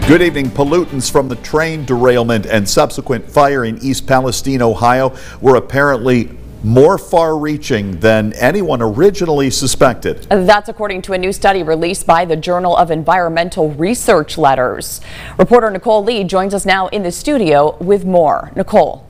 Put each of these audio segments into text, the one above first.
Good evening. Pollutants from the train derailment and subsequent fire in East Palestine, Ohio, were apparently more far-reaching than anyone originally suspected. That's according to a new study released by the Journal of Environmental Research Letters. Reporter Nicole Lee joins us now in the studio with more. Nicole.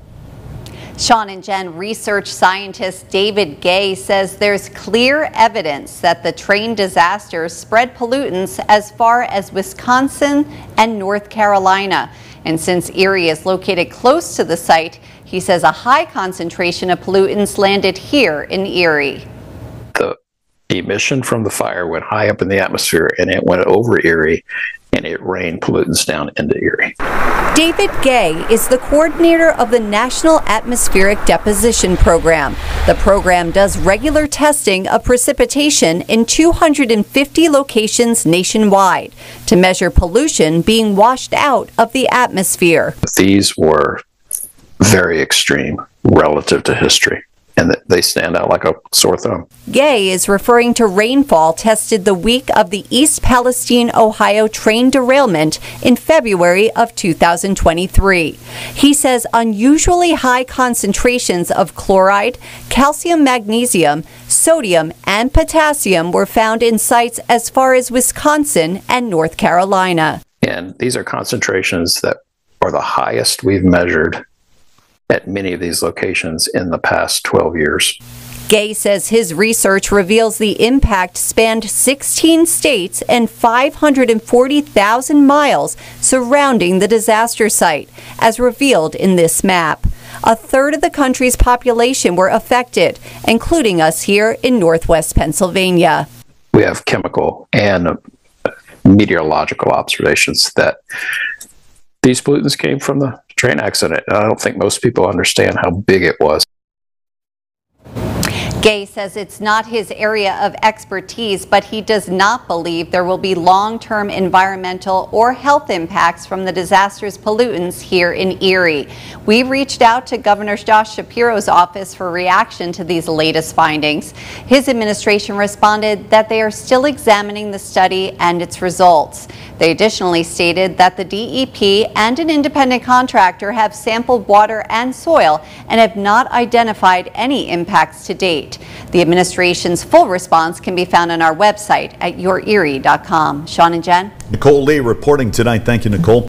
Sean and Jen, research scientist David Gay says there's clear evidence that the train disaster spread pollutants as far as Wisconsin and North Carolina. And since Erie is located close to the site, he says a high concentration of pollutants landed here in Erie. The emission from the fire went high up in the atmosphere and it went over Erie, and it rained pollutants down into Erie. David Gay is the coordinator of the National Atmospheric Deposition Program. The program does regular testing of precipitation in 250 locations nationwide to measure pollution being washed out of the atmosphere. These were very extreme relative to history, and they stand out like a sore thumb. Gay is referring to rainfall tested the week of the East Palestine, Ohio train derailment in February of 2023. He says unusually high concentrations of chloride, calcium, magnesium, sodium, and potassium were found in sites as far as Wisconsin and North Carolina. And these are concentrations that are the highest we've measured at many of these locations in the past 12 years. Gay says his research reveals the impact spanned 16 states and 540,000 miles surrounding the disaster site, as revealed in this map. A third of the country's population were affected, including us here in Northwest Pennsylvania. We have chemical and meteorological observations that these pollutants came from the train accident. I don't think most people understand how big it was. Gay says it's not his area of expertise, but he does not believe there will be long-term environmental or health impacts from the disaster's pollutants here in Erie. We reached out to Governor Josh Shapiro's office for reaction to these latest findings. His administration responded that they are still examining the study and its results. They additionally stated that the DEP and an independent contractor have sampled water and soil and have not identified any impacts to date. The administration's full response can be found on our website at YourErie.com. Sean and Jen. Nicole Lee reporting tonight. Thank you, Nicole.